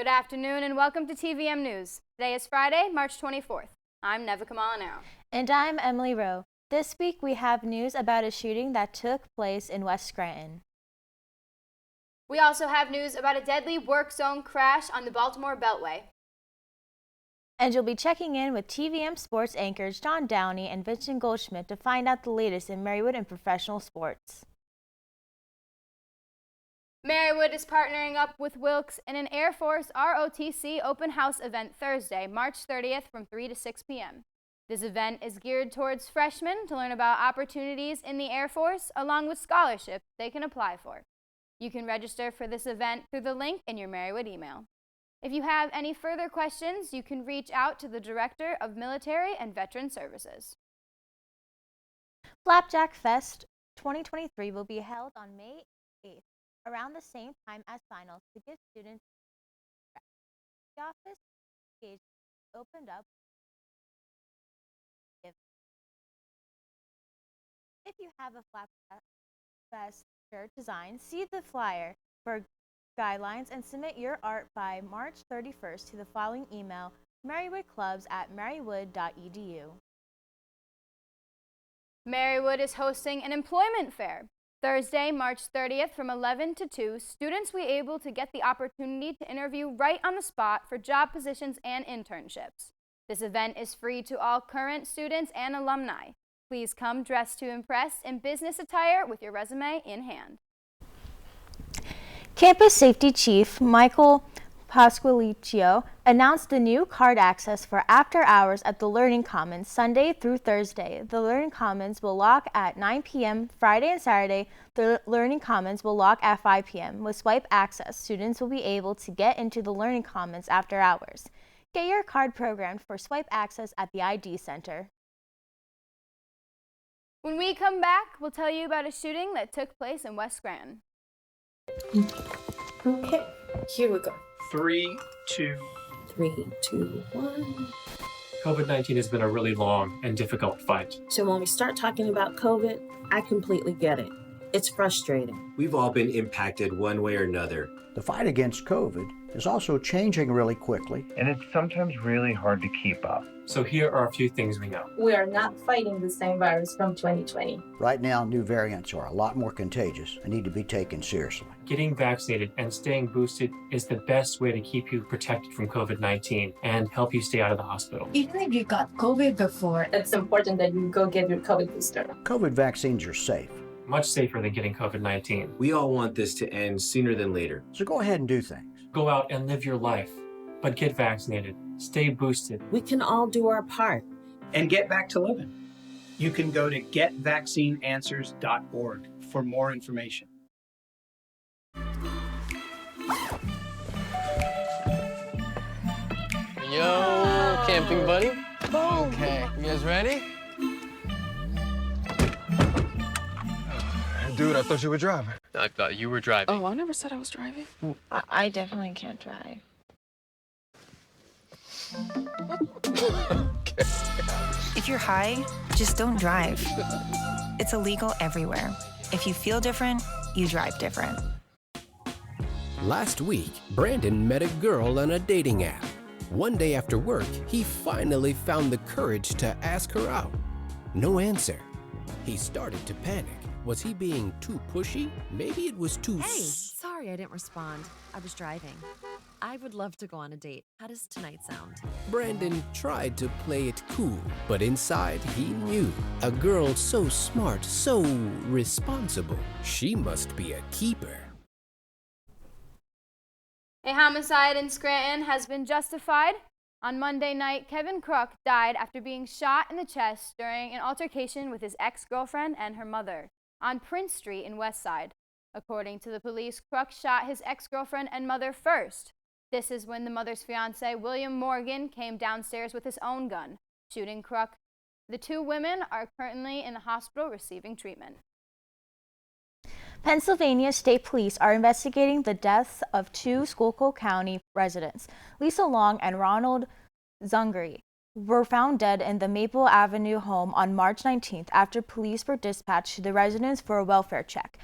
Good afternoon and welcome to TVM-News. Today is Friday, March 24th. I'm Nevika Molinaro. And I'm Emily Rowe. This week we have news about a shooting that took place in West Scranton. We also have news about a deadly work zone crash on the Baltimore Beltway. And you'll be checking in with TVM sports anchors John Downey and Vincent Goldschmidt to find out the latest in Marywood and professional sports. Marywood is partnering up with Wilkes in an Air Force ROTC open house event Thursday, March 30th from 3 to 6 p.m. This event is geared towards freshmen to learn about opportunities in the Air Force along with scholarships they can apply for. You can register for this event through the link in your Marywood email. If you have any further questions, you can reach out to the Director of Military and Veteran Services. Flapjack Fest 2023 will be held on May 8th, around the same time as finals, to give students the office engagement opened up. If you have a Flapjack Fest shirt design, see the flyer for guidelines and submit your art by March 31st to the following email: marywoodclubs@marywood.edu. Marywood is hosting an employment fair. Thursday, March 30th from 11 to 2, students will be able to get the opportunity to interview right on the spot for job positions and internships. This event is free to all current students and alumni. Please come dressed to impress in business attire with your resume in hand. Campus Safety Chief Michael Pasqualiccio announced the new card access for after hours at the Learning Commons Sunday through Thursday. The Learning Commons will lock at 9 p.m. Friday and Saturday. The Learning Commons will lock at 5 p.m. With Swipe Access, students will be able to get into the Learning Commons after hours. Get your card programmed for Swipe Access at the ID Center. When we come back, we'll tell you about a shooting that took place in West Scranton. Okay, here we go. 3, 2. 3, 2, 1. COVID-19 has been a really long and difficult fight. So when we start talking about COVID, I completely get it. It's frustrating. We've all been impacted one way or another. The fight against COVID is also changing really quickly. And it's sometimes really hard to keep up. So here are a few things we know. We are not fighting the same virus from 2020. Right now, new variants are a lot more contagious and need to be taken seriously. Getting vaccinated and staying boosted is the best way to keep you protected from COVID-19 and help you stay out of the hospital. Even if you got COVID before, it's important that you go get your COVID booster. COVID vaccines are safe, Much safer than getting COVID-19. We all want this to end sooner than later. so go ahead and do things. Go out and live your life, but get vaccinated. Stay boosted. We can all do our part. And get back to living. You can go to getvaccineanswers.org for more information. Yo, camping buddy. Okay, you guys ready? Dude, I thought you were driving. I thought you were driving. Oh, I never said I was driving. I definitely can't drive. Okay. If you're high, just don't drive. It's illegal everywhere. If you feel different, you drive different. Last week, Brandon met a girl on a dating app. One day after work, he finally found the courage to ask her out. No answer. He started to panic. Was he being too pushy? Maybe it was too Sorry I didn't respond. I was driving. I would love to go on a date. How does tonight sound? Brandon tried to play it cool, but inside he knew. A girl so smart, so responsible. She must be a keeper. A homicide in Scranton has been justified. On Monday night, Kevin Crook died after being shot in the chest during an altercation with his ex-girlfriend and her mother on Prince Street in Westside. According to the police, Crook shot his ex-girlfriend and mother first. This is when the mother's fiance, William Morgan, came downstairs with his own gun, shooting Crook. The two women are currently in the hospital receiving treatment. Pennsylvania State Police are investigating the deaths of two Schuylkill County residents. Lisa Long and Ronald Zungari were found dead in the Maple Avenue home on March 19th after police were dispatched to the residence for a welfare check.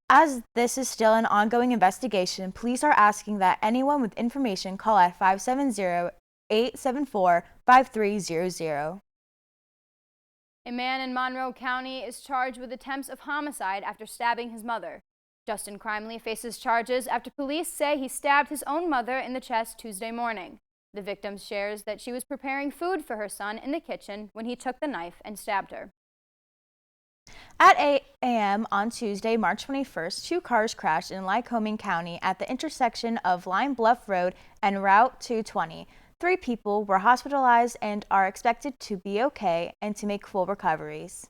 As this is still an ongoing investigation, police are asking that anyone with information call at 570-874-5300. A man in Monroe County is charged with attempts of homicide after stabbing his mother. Justin Crimley faces charges after police say he stabbed his own mother in the chest Tuesday morning. The victim shares that she was preparing food for her son in the kitchen when he took the knife and stabbed her. At 8 a.m. on Tuesday, March 21st, 2 cars crashed in Lycoming County at the intersection of Lime Bluff Road and Route 220. 3 people were hospitalized and are expected to be okay and to make full recoveries.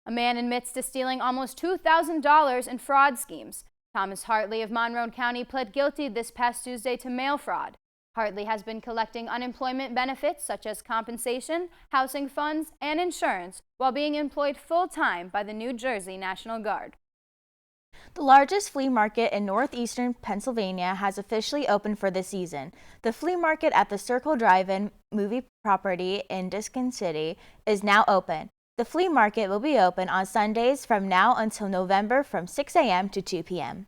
A man admits to stealing almost $2,000 in fraud schemes. Thomas Hartley of Monroe County pled guilty this past Tuesday to mail fraud. Hartley has been collecting unemployment benefits such as compensation, housing funds, and insurance while being employed full-time by the New Jersey National Guard. The largest flea market in northeastern Pennsylvania has officially opened for the season. The flea market at the Circle Drive-In movie property in Dickson City is now open. The flea market will be open on Sundays from now until November from 6 a.m. to 2 p.m.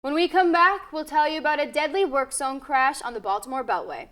When we come back, we'll tell you about a deadly work zone crash on the Baltimore Beltway.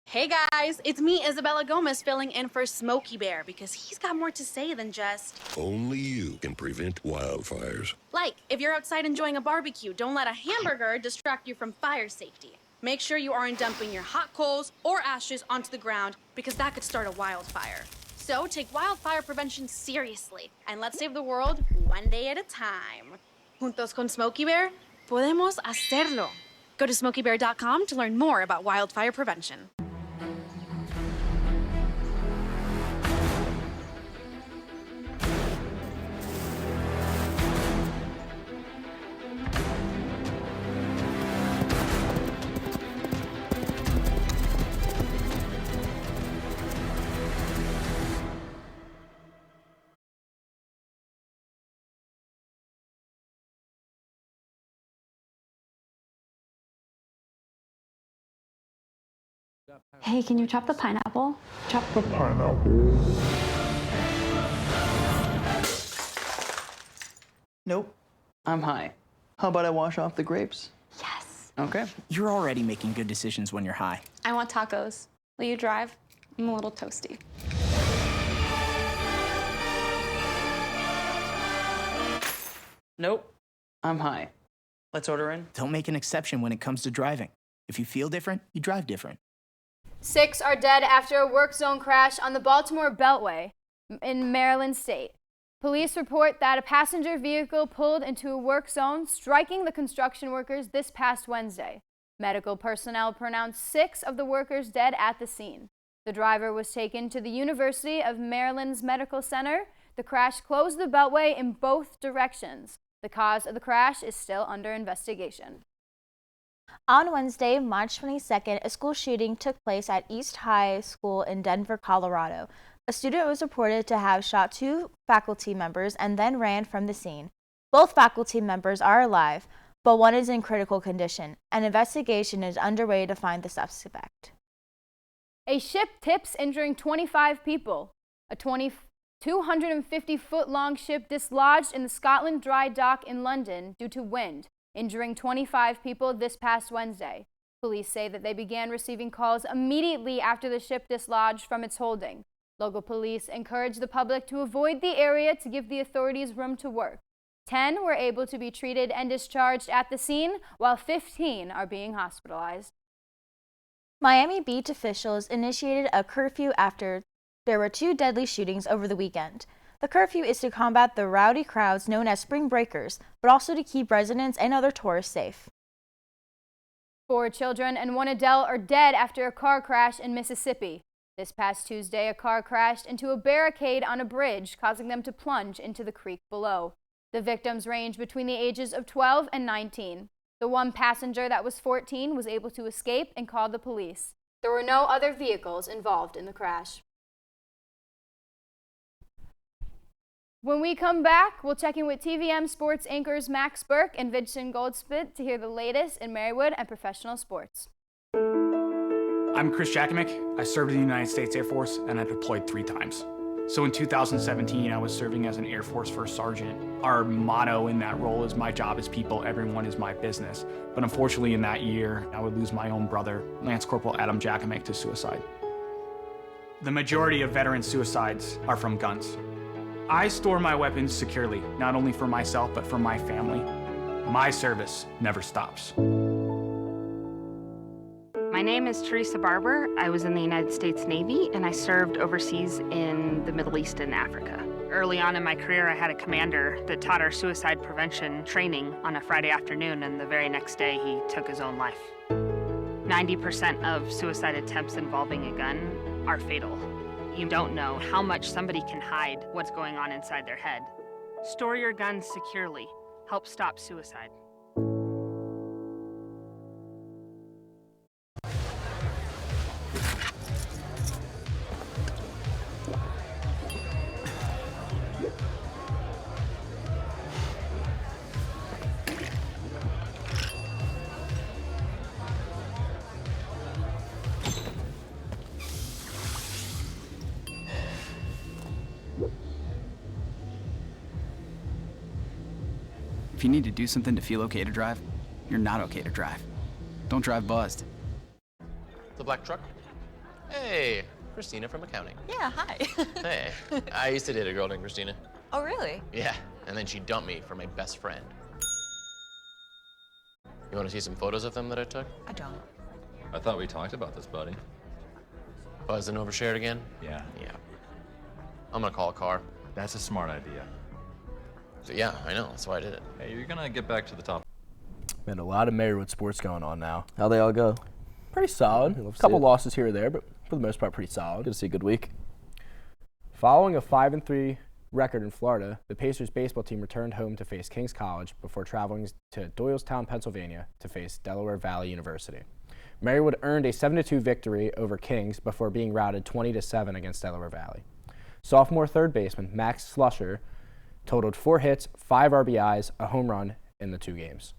Hey guys, it's me, Isabella Gomez, filling in for Smokey Bear because he's got more to say than just... Only you can prevent wildfires. Like, if you're outside enjoying a barbecue, don't let a hamburger distract you from fire safety. Make sure you aren't dumping your hot coals or ashes onto the ground because that could start a wildfire. So take wildfire prevention seriously and let's save the world one day at a time. Juntos con Smokey Bear, podemos hacerlo. Go to smokeybear.com to learn more about wildfire prevention. Hey, can you chop the pineapple? Chop the pineapple. Nope. I'm high. How about I wash off the grapes? Yes. Okay. You're already making good decisions when you're high. I want tacos. Will you drive? I'm a little toasty. Nope. I'm high. Let's order in. Don't make an exception when it comes to driving. If you feel different, you drive different. 6 are dead after a work zone crash on the Baltimore Beltway in Maryland State. Police report that a passenger vehicle pulled into a work zone, striking the construction workers this past Wednesday. Medical personnel pronounced 6 of the workers dead at the scene. The driver was taken to the University of Maryland's Medical Center. The crash closed the Beltway in both directions. The cause of the crash is still under investigation. On Wednesday, March 22nd, a school shooting took place at East High School in Denver, Colorado. A student was reported to have shot 2 faculty members and then ran from the scene. Both faculty members are alive, but one is in critical condition. An investigation is underway to find the suspect. A ship tips, injuring 25 people. A 250-foot-long ship dislodged in the Scotland Dry Dock in London due to wind, injuring 25 people this past Wednesday. Police say that they began receiving calls immediately after the ship dislodged from its holding. Local police encouraged the public to avoid the area to give the authorities room to work. 10 were able to be treated and discharged at the scene, while 15 are being hospitalized. Miami Beach officials initiated a curfew after there were 2 deadly shootings over the weekend. The curfew is to combat the rowdy crowds known as spring breakers, but also to keep residents and other tourists safe. 4 children and 1 adult are dead after a car crash in Mississippi. This past Tuesday, a car crashed into a barricade on a bridge, causing them to plunge into the creek below. The victims range between the ages of 12 and 19. The one passenger that was 14 was able to escape and called the police. There were no other vehicles involved in the crash. When we come back, we'll check in with TVM Sports anchors Max Burke and Vincent Goldsmith to hear the latest in Marywood and professional sports. I'm Chris Jakimick. I served in the United States Air Force and I deployed 3 times. So in 2017, I was serving as an Air Force First Sergeant. Our motto in that role is my job is people, everyone is my business. But unfortunately in that year, I would lose my own brother, Lance Corporal Adam Jackamick, to suicide. The majority of veteran suicides are from guns. I store my weapons securely, not only for myself, but for my family. My service never stops. My name is Teresa Barber. I was in the United States Navy, and I served overseas in the Middle East and Africa. Early on in my career, I had a commander that taught our suicide prevention training on a Friday afternoon, and the very next day, he took his own life. 90% of suicide attempts involving a gun are fatal. You don't know how much somebody can hide what's going on inside their head. Store your guns securely. Help stop suicide. If you need to do something to feel okay to drive, you're not okay to drive. Don't drive buzzed. The black truck? Hey, Christina from accounting. Yeah, hi. Hey, I used to date a girl named Christina. Oh, really? Yeah, and then she dumped me for my best friend. You want to see some photos of them that I took? I don't. I thought we talked about this, buddy. Buzz and overshared again? Yeah. Yeah. I'm gonna call a car. That's a smart idea. So, yeah, I know, that's why I did it. Hey, you're gonna get back to the top. Man, a lot of Marywood sports going on now. How they all go? Pretty solid. A couple losses here or there, but for the most part, pretty solid. Good to see a good week. Following a 5-3 record in Florida, the Pacers baseball team returned home to face King's College before traveling to Doylestown, Pennsylvania to face Delaware Valley University. Marywood earned a 7-2 victory over Kings before being routed 20-7 against Delaware Valley. Sophomore third baseman Max Slusher totaled 4 hits, 5 RBIs, a home run in the 2 games.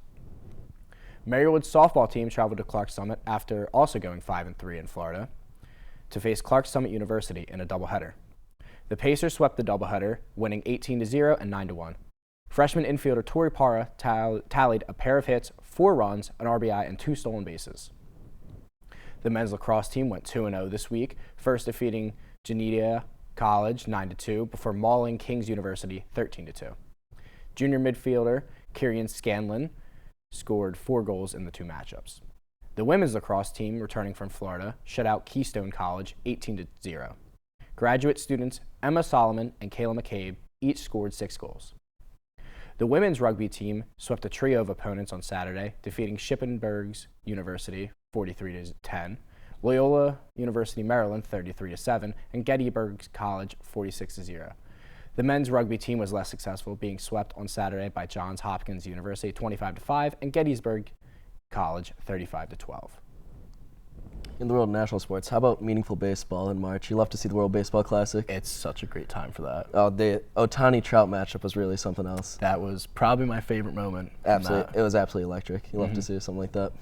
Marywood's softball team traveled to Clarks Summit after also going 5-3 in Florida to face Clarks Summit University in a doubleheader. The Pacers swept the doubleheader, winning 18-0 and 9-1. Freshman infielder Tori Parra tallied a pair of hits, 4 runs, an RBI, and 2 stolen bases. The men's lacrosse team went 2-0 this week, first defeating Geneva College 9-2 before mauling King's University 13-2. Junior midfielder Kieran Scanlon scored 4 goals in the 2 matchups. The women's lacrosse team, returning from Florida, shut out Keystone College 18-0. Graduate students Emma Solomon and Kayla McCabe each scored 6 goals. The women's rugby team swept a trio of opponents on Saturday, defeating Shippensburg University 43-10, Loyola University Maryland 33-7, and Gettysburg College 46-0. The men's rugby team was less successful, being swept on Saturday by Johns Hopkins University 25-5 and Gettysburg College 35-12. In the world of national sports, how about meaningful baseball in March? You love to see the World Baseball Classic. It's such a great time for that. Oh, the Ohtani-Trout matchup was really something else. That was probably my favorite moment. Absolutely, it was absolutely electric. You love to see something like that.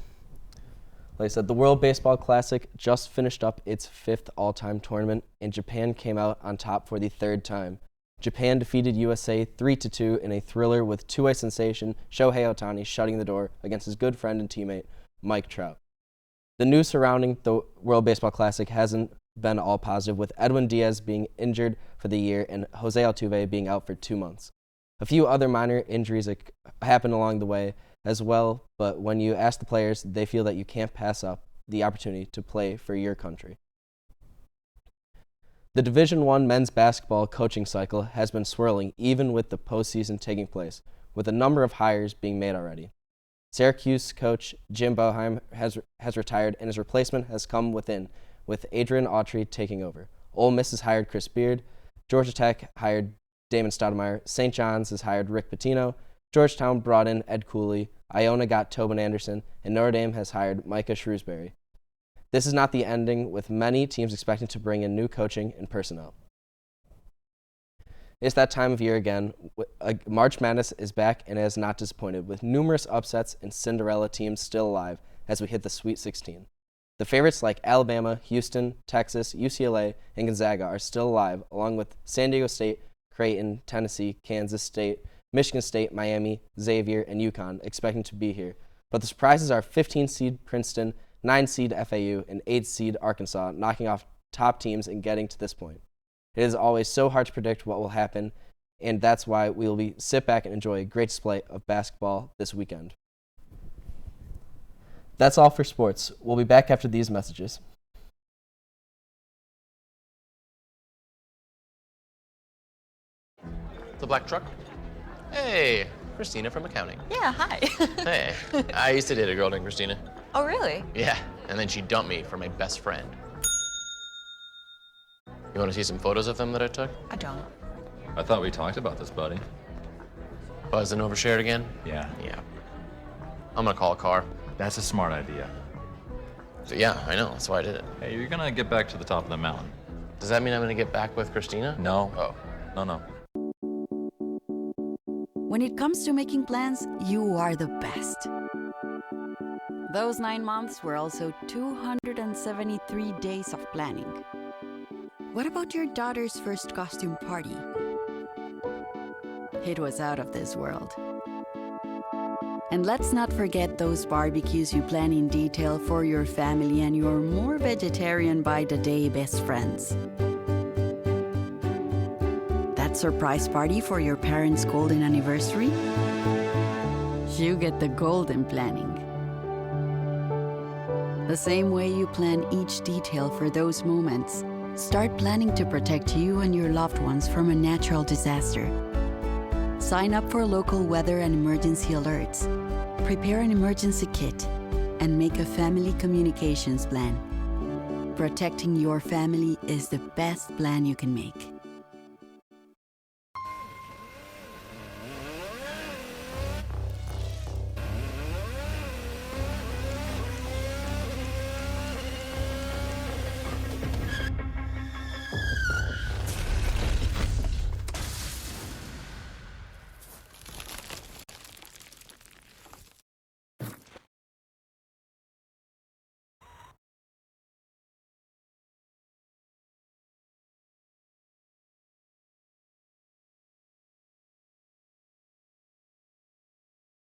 Like I said, the World Baseball Classic just finished up its 5th all-time tournament, and Japan came out on top for the 3rd time. Japan defeated USA 3-2 in a thriller with two-way sensation Shohei Ohtani shutting the door against his good friend and teammate, Mike Trout. The news surrounding the World Baseball Classic hasn't been all positive, with Edwin Diaz being injured for the year and Jose Altuve being out for 2 months. A few other minor injuries happened along the way as well, but when you ask the players, they feel that you can't pass up the opportunity to play for your country. The Division I men's basketball coaching cycle has been swirling even with the postseason taking place, with a number of hires being made already. Syracuse coach Jim Boeheim has retired, and his replacement has come within, with Adrian Autry taking over. Ole Miss has hired Chris Beard, Georgia Tech hired Damon Stoudemire, St. John's has hired Rick Pitino, Georgetown brought in Ed Cooley, Iona got Tobin Anderson, and Notre Dame has hired Micah Shrewsbury. This is not the ending, with many teams expecting to bring in new coaching and personnel. It's that time of year again. March Madness is back and has not disappointed, with numerous upsets and Cinderella teams still alive as we hit the Sweet 16. The favorites like Alabama, Houston, Texas, UCLA, and Gonzaga are still alive, along with San Diego State, Creighton, Tennessee, Kansas State, Michigan State, Miami, Xavier, and UConn expecting to be here. But the surprises are 15-seed Princeton, 9-seed FAU, and 8-seed Arkansas knocking off top teams and getting to this point. It is always so hard to predict what will happen, and that's why we will sit back and enjoy a great display of basketball this weekend. That's all for sports. We'll be back after these messages. The black truck? Hey, Christina from accounting. Yeah, hi. Hey, I used to date a girl named Christina. Oh, really? Yeah, and then she dumped me for my best friend. You want to see some photos of them that I took? I don't. I thought we talked about this, buddy. Buzzed and overshared again? Yeah. Yeah. I'm gonna call a car. That's a smart idea. So yeah, I know, that's why I did it. Hey, you're gonna get back to the top of the mountain. Does that mean I'm gonna get back with Christina? No. Oh. No. When it comes to making plans, you are the best. Those 9 months were also 273 days of planning. What about your daughter's first costume party? It was out of this world. And let's not forget those barbecues you plan in detail for your family and your more vegetarian by the day best friends. That surprise party for your parents' golden anniversary? You get the golden planning. The same way you plan each detail for those moments, start planning to protect you and your loved ones from a natural disaster. Sign up for local weather and emergency alerts. Prepare an emergency kit and make a family communications plan. Protecting your family is the best plan you can make.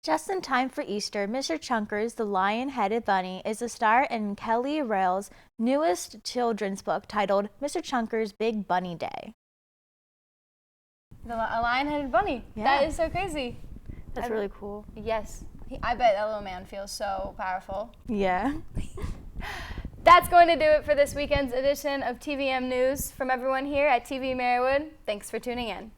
Just in time for Easter, Mr. Chunkers, the lion-headed bunny, is the star in Kelly Rail's newest children's book titled Mr. Chunkers' Big Bunny Day. A lion-headed bunny. Yeah. That is so crazy. That's really cool. Yes. I bet that little man feels so powerful. Yeah. That's going to do it for this weekend's edition of TVM-News. From everyone here at TV-Marywood, thanks for tuning in.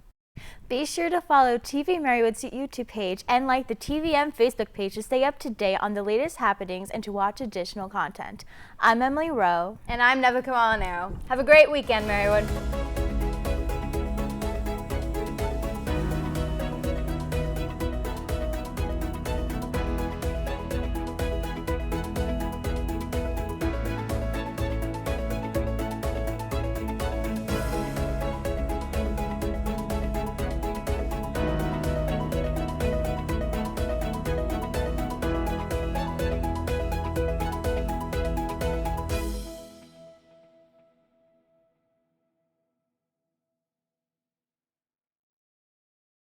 Be sure to follow TV-Marywood's YouTube page and like the TVM Facebook page to stay up to date on the latest happenings and to watch additional content. I'm Emily Rowe. And I'm Neva Kawalanero. Have a great weekend, Marywood.